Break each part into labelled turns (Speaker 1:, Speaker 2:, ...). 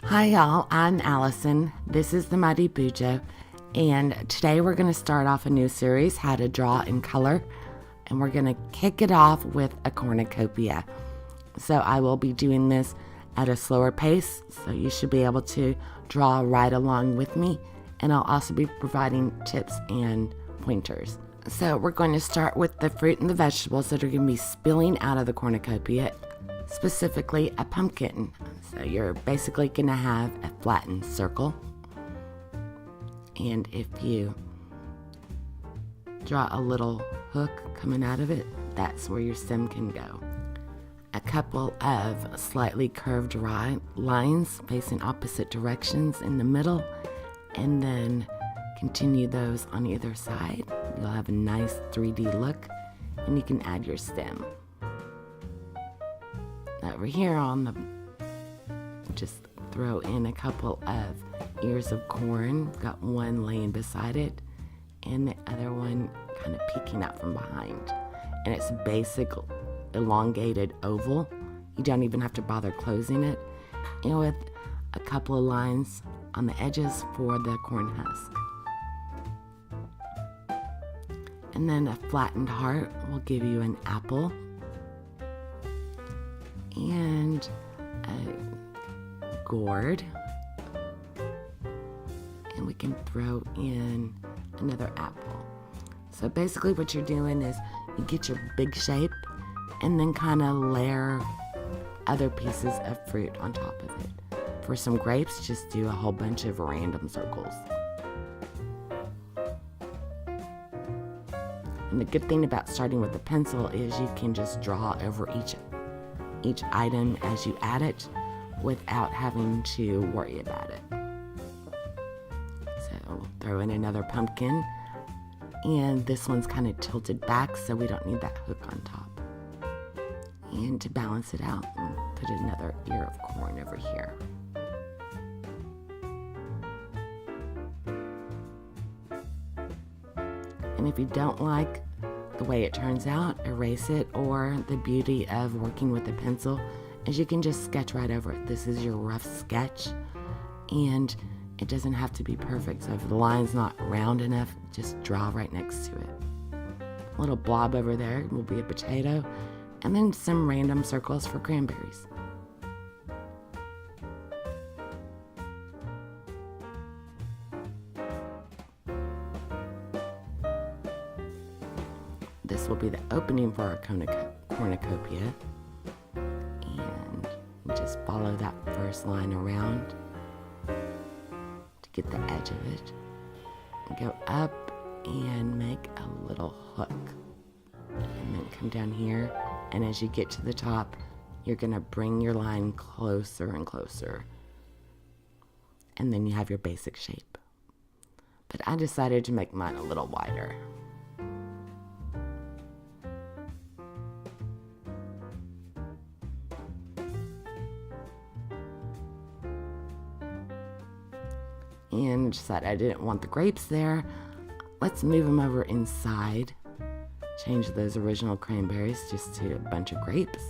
Speaker 1: Hi y'all, I'm Allison. This is the Mighty Budo, and today we're going to start off a new series, How to Draw in Color, and we're going to kick it off with a cornucopia. So I will be doing this at a slower pace, so you should be able to draw right along with me, and I'll also be providing tips and pointers. So we're going to start with the fruit and the vegetables that are going to be spilling out of the cornucopia, specifically a pumpkin. So you're basically going to have a flattened circle, and if you draw a little hook coming out of it, that's where your stem can go. A couple of slightly curved lines facing opposite directions in the middle, and then continue those on either side. You'll have a nice 3D look, and you can add your stem. Over here on the, just throw in a couple of ears of corn. Got one laying beside it, and the other one kind of peeking out from behind. And it's a basic elongated oval. You don't even have to bother closing it. And with a couple of lines on the edges for the corn husk. And then a flattened heart will give you an apple and a gourd. And we can throw in another apple. So basically what you're doing is you get your big shape and then kind of layer other pieces of fruit on top of it. For some grapes, just do a whole bunch of random circles. And the good thing about starting with a pencil is you can just draw over each item as you add it without having to worry about it. So throw in another pumpkin, and this one's kind of tilted back, so we don't need that hook on top. And to balance it out, put another ear of corn over here. And if you don't like the way it turns out, erase it, or the beauty of working with a pencil is you can just sketch right over it. This is your rough sketch, and it doesn't have to be perfect. So if the line's not round enough, just draw right next to it. A little blob over there will be a potato, and then some random circles for cranberries. This will be the opening for our cornucopia, and you just follow that first line around to get the edge of it. Go up and make a little hook, and then come down here, and as you get to the top, you're going to bring your line closer and closer, and then you have your basic shape. But I decided to make mine a little wider. And decided I didn't want the grapes there. Let's move them over inside. Change those original cranberries just to a bunch of grapes.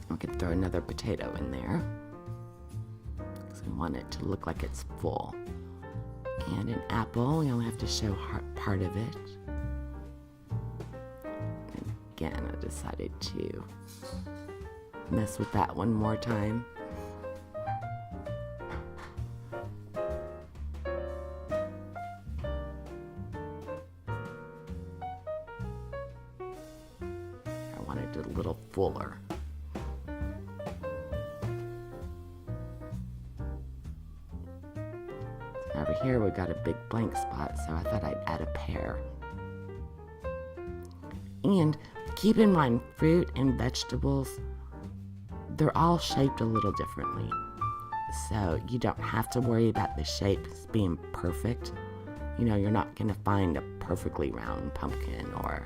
Speaker 1: We can throw another potato in there, because we want it to look like it's full. And an apple, we only have to show part of it. Again, I decided to mess with that one more time. I wanted it a little fuller. Over here we got a big blank spot, so I thought I'd add a pear. And keep in mind, fruit and vegetables, they're all shaped a little differently. So you don't have to worry about the shapes being perfect. You know, you're not going to find a perfectly round pumpkin or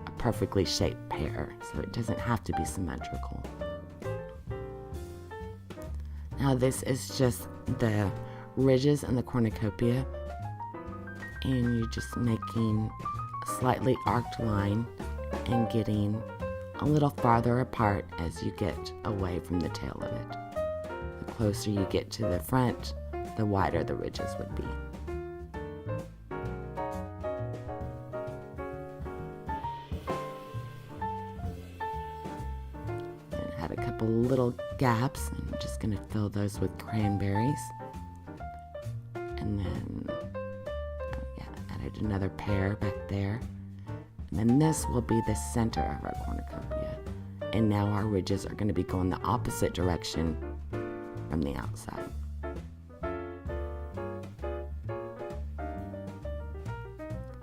Speaker 1: a perfectly shaped pear. So it doesn't have to be symmetrical. Now this is just the ridges in the cornucopia. and you're just making a slightly arced line and getting a little farther apart as you get away from the tail of it. The closer you get to the front, the wider the ridges would be. And I had a couple little gaps, and I'm just going to fill those with cranberries. And then added another pear back there. And then this will be the center of our cornucopia. And now our ridges are going to be going the opposite direction from the outside.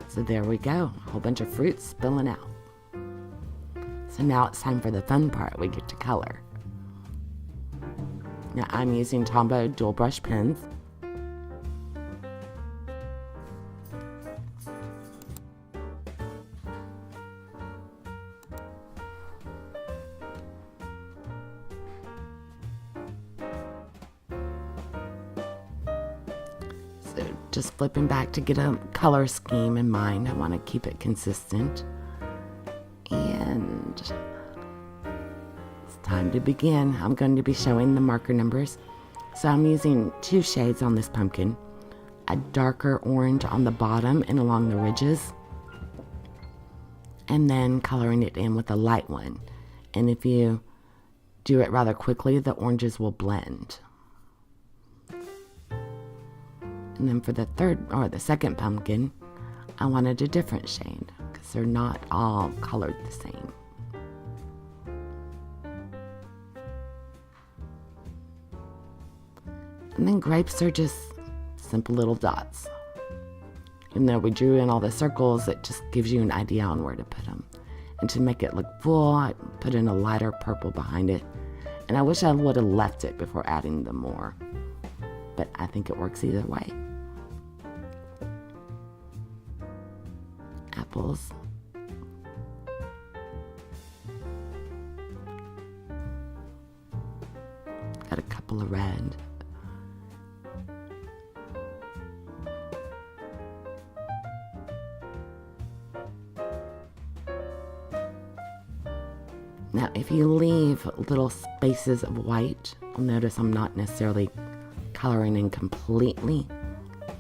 Speaker 1: So there we go, a whole bunch of fruits spilling out. So now it's time for the fun part, we get to color. Now I'm using Tombow Dual Brush pens. So just flipping back to get a color scheme in mind. I want to keep it consistent. And it's time to begin. I'm going to be showing the marker numbers. So I'm using 2 shades on this pumpkin. A darker orange on the bottom and along the ridges. And then coloring it in with a light one. And if you do it rather quickly, the oranges will blend. And then for the second pumpkin, I wanted a different shade because they're not all colored the same. And then grapes are just simple little dots. Even though we drew in all the circles, it just gives you an idea on where to put them. And to make it look full, I put in a lighter purple behind it. And I wish I would have left it before adding them more. But I think it works either way. Apples. Got a couple of red. Now, if you leave little spaces of white, you'll notice I'm not necessarily coloring in completely,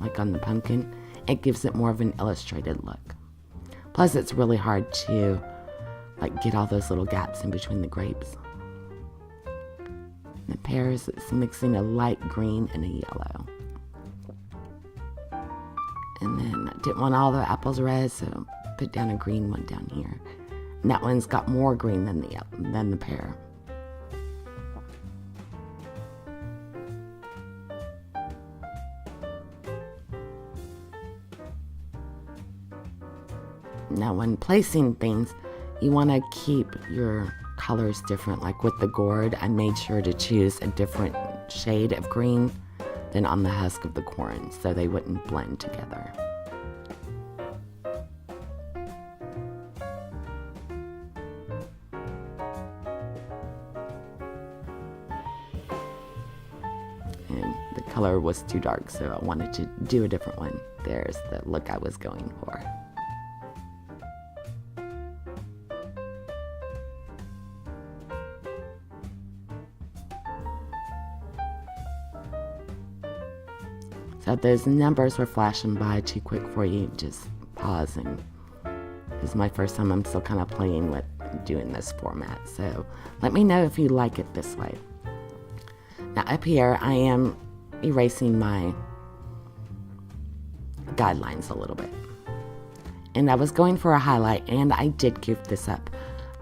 Speaker 1: like on the pumpkin. It gives it more of an illustrated look. Plus, it's really hard to get all those little gaps in between the grapes. And the pears, it's mixing a light green and a yellow. And then I didn't want all the apples red, so put down a green one down here. And that one's got more green than the pear. Now when placing things, you want to keep your colors different. Like with the gourd, I made sure to choose a different shade of green than on the husk of the corn, so they wouldn't blend together. And the color was too dark, so I wanted to do a different one. There's the look I was going for. So if those numbers were flashing by too quick for you, just pause. And this is my first time. I'm still kind of playing with doing this format. So let me know if you like it this way. Now up here, I am erasing my guidelines a little bit. And I was going for a highlight, and I did goof this up.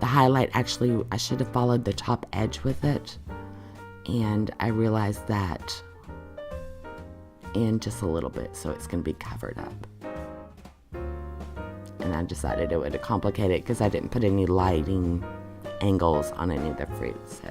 Speaker 1: The highlight, actually, I should have followed the top edge with it. And I realized that in just a little bit, so it's going to be covered up. And I decided it would complicate it because I didn't put any lighting angles on any of the fruit. So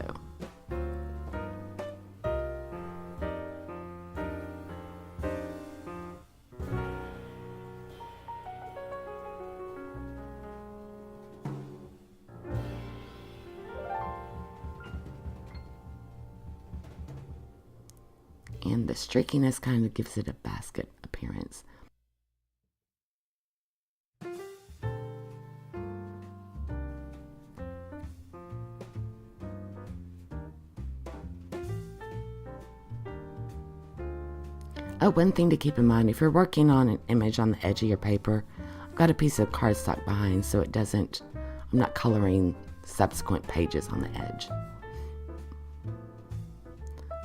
Speaker 1: and the streakiness kind of gives it a basket appearance. Oh, one thing to keep in mind, if you're working on an image on the edge of your paper, I've got a piece of cardstock behind so I'm not coloring subsequent pages on the edge.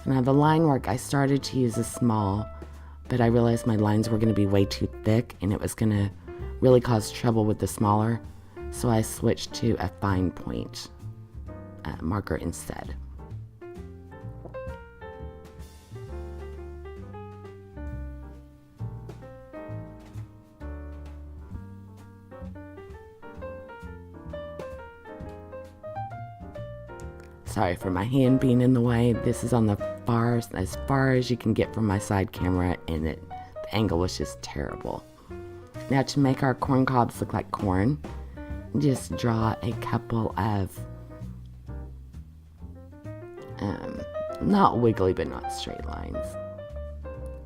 Speaker 1: Now the line work, I started to use a small, but I realized my lines were going to be way too thick and it was going to really cause trouble with the smaller, so I switched to a fine point marker instead. Sorry for my hand being in the way. This is on as far as you can get from my side camera, and the angle was just terrible. Now to make our corn cobs look like corn, just draw a couple of, not wiggly but not straight lines,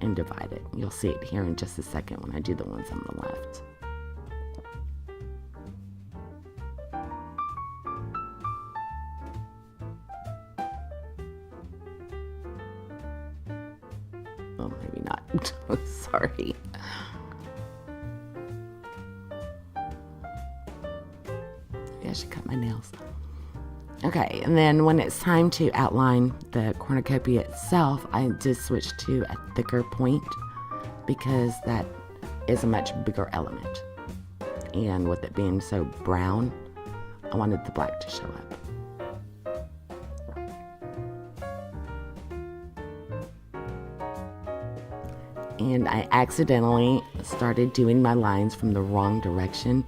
Speaker 1: and divide it. You'll see it here in just a second when I do the ones on the left. Oh, maybe not. Sorry. Maybe I should cut my nails. Okay, and then when it's time to outline the cornucopia itself, I just switch to a thicker point because that is a much bigger element. And with it being so brown, I wanted the black to show up. And I accidentally started doing my lines from the wrong direction.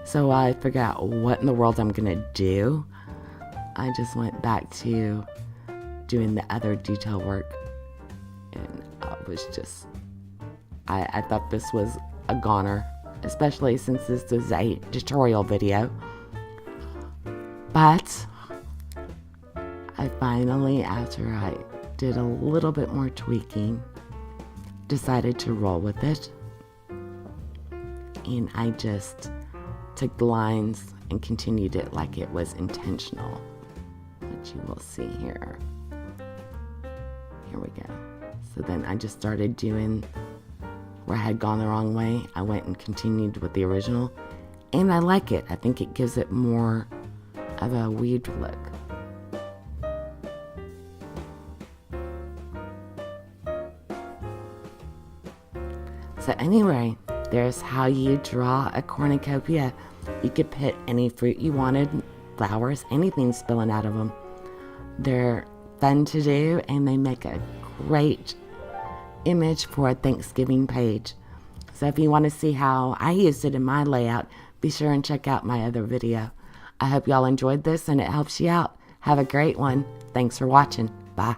Speaker 1: So while I figured out what in the world I'm gonna do, I just went back to doing the other detail work. And I thought this was a goner, especially since this was a tutorial video. But I finally, after I did a little bit more tweaking, decided to roll with it, and I just took the lines and continued it like it was intentional, which you will see here. Here we go. So then I just started doing where I had gone the wrong way. I went and continued with the original, and I like it. I think it gives it more of a weird look. So anyway, there's how you draw a cornucopia. You could put any fruit you wanted, flowers, anything spilling out of them. They're fun to do, and they make a great image for a Thanksgiving page. So if you want to see how I used it in my layout, be sure and check out my other video. I hope y'all enjoyed this and it helps you out. Have a great one. Thanks for watching. Bye.